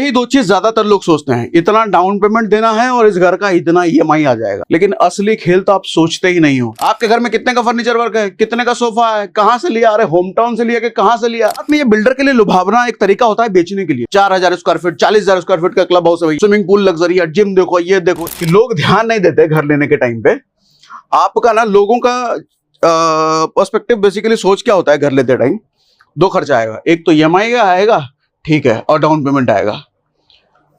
यही दो चीज ज्यादातर लोग सोचते हैं, इतना डाउन पेमेंट देना है और इस घर का इतना ईएमआई आ जाएगा। लेकिन असली खेल तो आप सोचते ही नहीं हो। आपके घर में कितने का फर्नीचर वर्क है, कितने का सोफा है, कहां से लिया, अरे होम टाउन से लिया कि कहां से लिया। ये बिल्डर के लिए लुभावना एक तरीका होता है बेचने के लिए। 4000 स्क्वायर फीट, 40,000 स्क्वायर फीट का क्लब हाउस है, स्विमिंग पूल लग्जरी है, जिम देखो, ये देखो। लोग ध्यान नहीं देते घर लेने के टाइम पे। आपका ना लोगों का पर्सपेक्टिव बेसिकली सोच क्या होता है, घर लेते टाइम दो खर्चा आएगा, एक तो ईएमआई आएगा, ठीक है, और डाउन पेमेंट आएगा।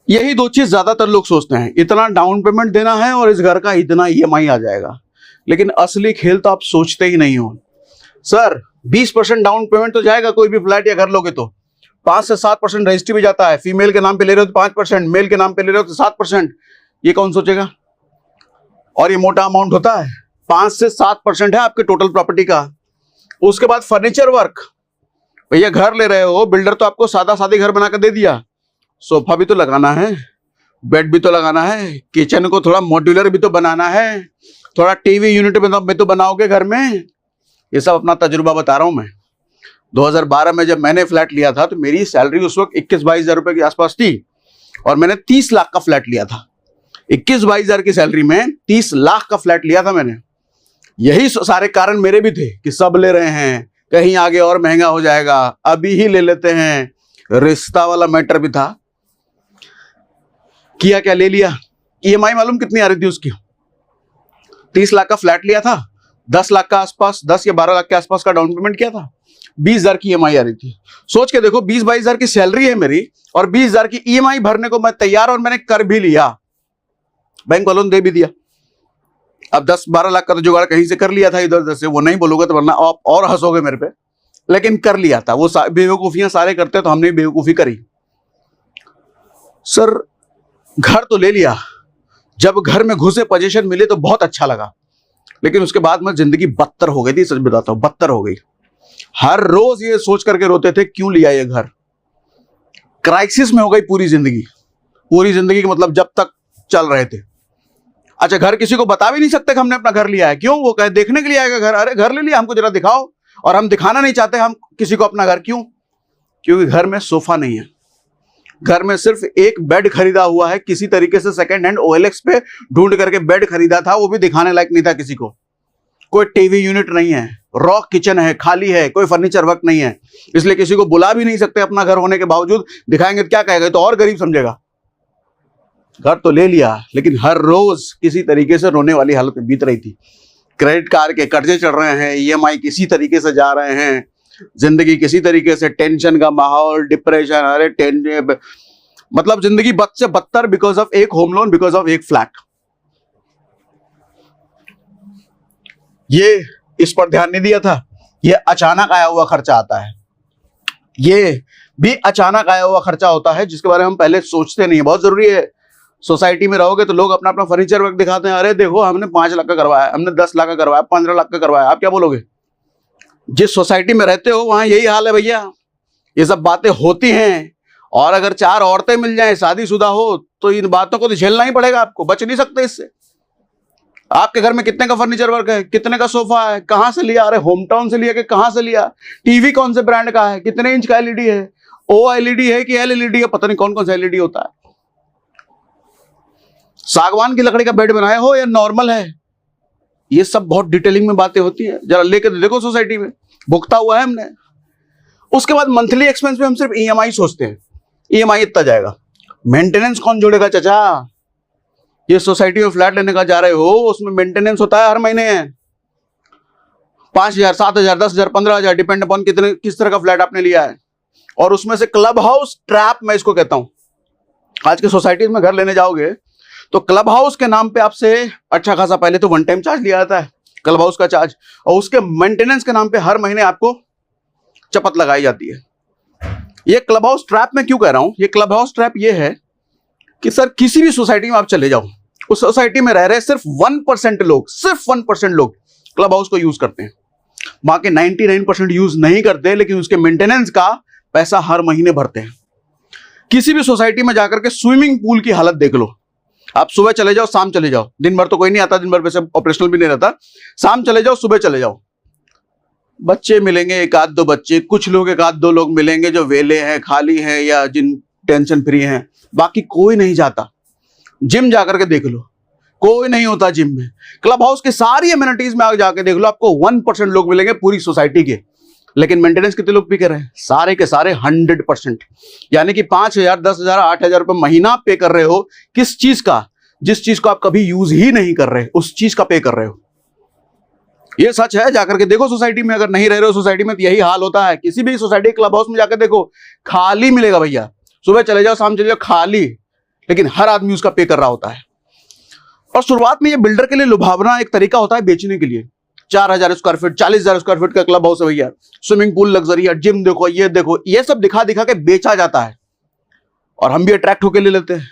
यही दो चीज ज्यादातर लोग सोचते हैं, इतना डाउन पेमेंट देना है और इस घर का इतना ईएमआई आ जाएगा। लेकिन असली खेल तो आप सोचते ही नहीं हो। सर 20% डाउन पेमेंट तो जाएगा, कोई भी फ्लैट या घर लोगे तो 5 से 7% रजिस्ट्री भी जाता है। फीमेल के नाम पे ले रहे हो तो 5%, मेल के नाम पे ले रहे हो तो 7%। ये कौन सोचेगा? और ये मोटा अमाउंट होता है, 5 से 7% है आपके टोटल प्रॉपर्टी का। उसके बाद फर्नीचर वर्क, भैया घर ले रहे हो, बिल्डर तो आपको सादा सादी घर बना कर दे दिया, सोफा भी तो लगाना है, बेड भी तो लगाना है, किचन को थोड़ा मॉड्यूलर भी तो बनाना है, थोड़ा टीवी यूनिट में तो बनाओगे घर में। ये सब अपना तजुर्बा बता रहा हूं मैं। 2012 में जब मैंने फ्लैट लिया था तो मेरी सैलरी उस वक्त 21-22 हजार रुपए के आसपास थी और मैंने 30 लाख का फ्लैट लिया था। 21-22 हजार की सैलरी में 30 लाख का फ्लैट लिया था मैंने। यही सारे कारण मेरे भी थे कि सब ले रहे हैं, कहीं आगे और महंगा हो जाएगा, अभी ही ले लेते हैं। रिश्ता वाला मैटर भी था। किया क्या, ले लिया। ईएमआई मालूम कितनी आ रही थी उसकी? 30 लाख का फ्लैट लिया था, 10 लाख का आसपास, 10 या 12 लाख के आसपास का डाउन पेमेंट किया था, 20 हजार की ईएमआई आ रही थी। सोच के देखो, 20-22 हजार की सैलरी है मेरी और 20 हजार की ईएमआई भरने को मैं तैयार, और मैंने कर भी लिया, बैंक वालों ने दे भी दिया। अब 10-12 लाख का तो जुगाड़ कहीं से कर लिया था इधर उधर से, वो नहीं बोलोगे तो वरना आप और हंसोगे मेरे पे, लेकिन कर लिया था। वो बेवकूफियां सारे करते तो हमने बेवकूफी करी। सर घर तो ले लिया, जब घर में घुसे पोजीशन मिले तो बहुत अच्छा लगा, लेकिन उसके बाद में जिंदगी बदतर हो गई थी। सच बताता हूं, बदतर हो गई। हर रोज ये सोच करके रोते थे क्यों लिया ये घर। क्राइसिस में हो गई पूरी जिंदगी। पूरी जिंदगी के मतलब जब तक चल रहे थे। अच्छा, घर किसी को बता भी नहीं सकते कि हमने अपना घर लिया है। क्यों? वो कहे देखने के लिए आएगा घर, अरे घर ले लिया, हमको जरा दिखाओ। और हम दिखाना नहीं चाहते हम किसी को अपना घर। क्यों? क्योंकि घर में सोफा नहीं है, घर में सिर्फ एक बेड खरीदा हुआ है, किसी तरीके से सेकंड हैंड OLX पे ढूंढ करके बेड खरीदा था, वो भी दिखाने लायक नहीं था किसी को। कोई टीवी यूनिट नहीं है, रॉ किचन है, खाली है, कोई फर्नीचर वर्क नहीं है, इसलिए किसी को बुला भी नहीं सकते अपना घर होने के बावजूद। दिखाएंगे तो क्या कहेगा, तो और गरीब समझेगा। घर तो ले लिया, लेकिन हर रोज किसी तरीके से रोने वाली हालत में बीत रही थी। क्रेडिट कार्ड के कर्जे चढ़ रहे हैं, EMI किसी तरीके से जा रहे हैं, जिंदगी किसी तरीके से, टेंशन का माहौल, डिप्रेशन, अरे टेंशन, मतलब जिंदगी बद से बदतर, बिकॉज ऑफ एक होम लोन, बिकॉज ऑफ एक फ्लैट। ये इस पर ध्यान नहीं दिया था। ये अचानक आया हुआ खर्चा आता है, ये भी अचानक आया हुआ खर्चा होता है जिसके बारे में हम पहले सोचते नहीं है। बहुत जरूरी है। सोसाइटी में रहोगे तो लोग अपना अपना फर्नीचर वर्क दिखाते हैं, अरे देखो हमने 5 लाख का करवाया, हमने 10 लाख का करवाया, 15 लाख का करवाया। आप क्या बोलोगे? जिस सोसाइटी में रहते हो वहां यही हाल है भैया। ये सब बातें होती हैं, और अगर 4 औरतें मिल जाएं, शादीशुदा हो, तो इन बातों को तो झेलना ही पड़ेगा आपको, बच नहीं सकते इससे। आपके घर में कितने का फर्नीचर वर्क है, कितने का सोफा है, कहां से लिया, अरे होम टाउन से लिया कि कहां से लिया, टीवी कौन से ब्रांड का है, कितने इंच का LED है, OLED है कि LED है, पता नहीं कौन कौन सा LED होता है, सागवान की लकड़ी का बेड बनाया हो या नॉर्मल है। ये सब बहुत डिटेलिंग में बातें होती है। जरा लेकर देखो सोसाइटी में, भुगता हुआ है हमने। उसके बाद मंथली एक्सपेंस में हम सिर्फ EMI सोचते हैं, EMI इतना जाएगा, मेंटेनेंस कौन जोड़ेगा चाचा? ये सोसाइटी में फ्लैट लेने का जा रहे हो, उसमें मेंटेनेंस होता है हर महीने 5,000, 7,000, 10,000, 15,000, डिपेंड अपॉन किस तरह का फ्लैट आपने लिया है। और उसमें से क्लब हाउस ट्रैप, मैं इसको कहता हूं। आज के सोसाइटी में घर लेने जाओगे तो क्लब हाउस के नाम पे आपसे अच्छा खासा पहले तो 1 टाइम चार्ज लिया जाता है, क्लब हाउस का चार्ज, और उसके मेंटेनेंस के नाम पे हर महीने आपको चपत लगाई जाती है। ये क्लब हाउस ट्रैप मैं क्यों कह रहा हूं? ये क्लब हाउस ट्रैप ये है कि सर किसी भी सोसाइटी में आप चले जाओ, उस सोसाइटी में रह रहे सिर्फ 1% लोग, सिर्फ 1% लोग क्लब हाउस को यूज करते हैं। बाकी 99% यूज नहीं करते, लेकिन उसके मेंटेनेंस का पैसा हर महीने भरते हैं। किसी भी सोसाइटी में जाकर के स्विमिंग पूल की हालत देख लो। आप सुबह चले जाओ, शाम चले जाओ, दिन भर तो कोई नहीं आता, दिन भर वैसे ऑपरेशनल भी नहीं रहता। शाम चले जाओ, सुबह चले जाओ, बच्चे मिलेंगे, 1 आध 2 बच्चे, कुछ लोग 1 आध 2 लोग मिलेंगे जो वेले हैं, खाली हैं, या जिन टेंशन फ्री हैं, बाकी कोई नहीं जाता। जिम जाकर के देख लो, कोई नहीं होता जिम में। क्लब हाउस की सारी एमिनिटीज में आगे जाके देख लो, आपको 1% लोग मिलेंगे पूरी सोसाइटी के, लेकिन मेंटेनेंस कितने लोग पे कर रहे हैं? सारे के सारे 100%। यानी कि 5,000, 10,000, 8,000 रुपए महीना पे कर रहे हो। किस चीज का? जिस चीज को आप कभी यूज ही नहीं कर रहे, उस चीज का पे कर रहे हो। ये सच है, जाकर के देखो सोसाइटी में। अगर नहीं रह रहे हो सोसाइटी में तो यही हाल होता है। किसी भी सोसाइटी क्लब हाउस में जाकर देखो, खाली मिलेगा भैया। सुबह चले जाओ, शाम चले जाओ, खाली, लेकिन हर आदमी उसका पे कर रहा होता है। और शुरुआत में ये बिल्डर के लिए लुभावना एक तरीका होता है बेचने के लिए। 4,000 स्क्वायर फीट, 40,000 स्क्वायर फीट का क्लब हाउस है भैया, स्विमिंग पूल, लग्जरी, जिम देखो, ये सब दिखा दिखा के बेचा जाता है और हम भी अट्रैक्ट होकर ले लेते हैं।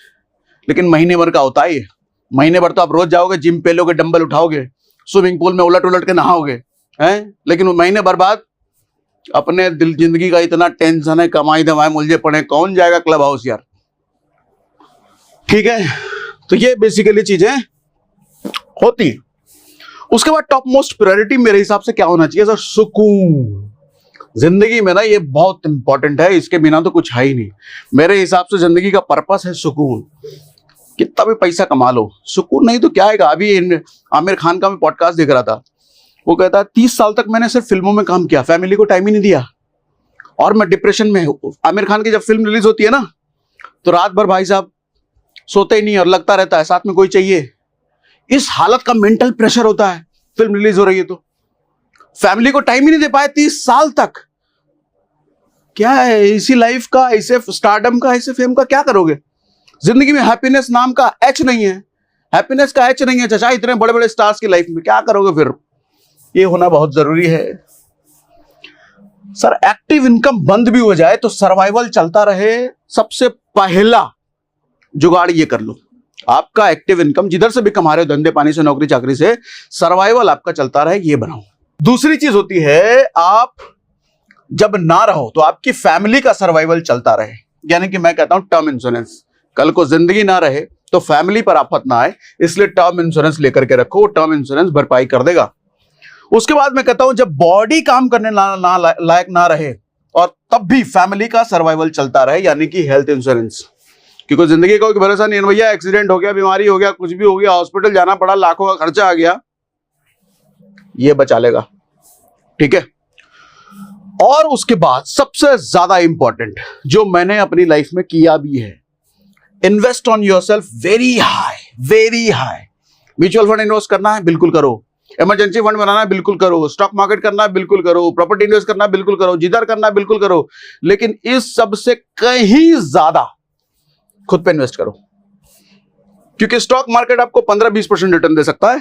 लेकिन महीने भर का होता है ये। महीने भर तो आप रोज जाओगे, जिम पे लोगे, डंबल उठाओगे, स्विमिंग पूल में उलट उलट के नहाओगे, हैं? लेकिन महीने भर बाद अपने दिल जिंदगी का इतना टेंशन है, कमाई धमाई मुलझे पड़े, कौन जाएगा क्लब हाउस यार? ठीक है, तो ये बेसिकली चीजें होती हैं। उसके बाद टॉप मोस्ट प्रायोरिटी मेरे हिसाब से क्या होना चाहिए सर? सुकून। जिंदगी में ना ये बहुत इंपॉर्टेंट है, इसके बिना तो कुछ है ही नहीं। मेरे हिसाब से जिंदगी का पर्पस है सुकून। कितना भी पैसा कमा लो, सुकून नहीं तो क्या आएगा? अभी आमिर खान का मैं पॉडकास्ट देख रहा था, वो कहता है 30 साल तक मैंने सिर्फ फिल्मों में काम किया, फैमिली को टाइम ही नहीं दिया और मैं डिप्रेशन में हूं। आमिर खान की जब फिल्म रिलीज होती है ना, तो रात भर भाई साहब सोते ही नहीं और लगता रहता है साथ में कोई चाहिए। इस हालत का मेंटल प्रेशर होता है। फिल्म रिलीज हो रही है तो फैमिली को टाइम ही नहीं दे पाए 30 साल तक। क्या है इसी लाइफ का, ऐसे स्टारडम का, ऐसे फेम का क्या करोगे? जिंदगी में हैप्पीनेस नाम का एच नहीं है, हैप्पीनेस का एच नहीं है चाचा, इतने बड़े बड़े स्टार्स की लाइफ में क्या करोगे फिर? ये होना बहुत जरूरी है सर। एक्टिव इनकम बंद भी हो जाए तो सर्वाइवल चलता रहे, सबसे पहला जुगाड़ ये कर लो। आपका एक्टिव इनकम जिधर से भी कमा रहे हो, धंधे पानी से, नौकरी चाकरी से, सर्वाइवल आपका चलता रहे, ये बनाओ। दूसरी चीज होती है, आप जब ना रहो तो आपकी फैमिली का सर्वाइवल चलता रहे। यानी कि मैं कहता हूं टर्म इंश्योरेंस। कल को जिंदगी ना रहे तो फैमिली पर आफत ना आए, इसलिए टर्म इंश्योरेंस लेकर के रखो। टर्म इंश्योरेंस भरपाई कर देगा। उसके बाद मैं कहता हूं जब बॉडी काम करने लायक ना रहे और तब भी फैमिली का सर्वाइवल चलता रहे, यानी कि हेल्थ इंश्योरेंस। क्योंकि जिंदगी का कोई भरोसा नहीं है भैया, एक्सीडेंट हो गया, बीमारी हो गया, कुछ भी हो गया, हॉस्पिटल जाना पड़ा, लाखों का खर्चा आ गया, ये बचा लेगा। ठीक है। और उसके बाद सबसे ज्यादा इंपॉर्टेंट जो मैंने अपनी लाइफ में किया भी है, invest on yourself very high, very high. Mutual fund invest करना है, बिल्कुल करो। इमरजेंसी फंड बनाना है, बिल्कुल करो। स्टॉक मार्केट करना है, बिल्कुल करो। प्रॉपर्टी इन्वेस्ट करना है, बिल्कुल करो। जिधर करना है, बिल्कुल करो। लेकिन इस सब से कहीं ज्यादा खुद पे इन्वेस्ट करो, क्योंकि स्टॉक मार्केट आपको 15-20% रिटर्न दे सकता है,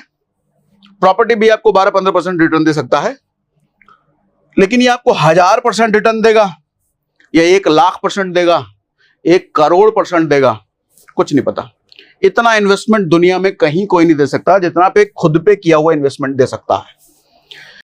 प्रॉपर्टी भी आपको 12-15% रिटर्न दे सकता है, लेकिन ये आपको 1000% रिटर्न देगा या 1,00,000% देगा, 1,00,00,000% देगा, कुछ नहीं पता। इतना इन्वेस्टमेंट दुनिया में कहीं कोई नहीं दे सकता जितना पे खुद पे किया हुआ इन्वेस्टमेंट दे सकता है।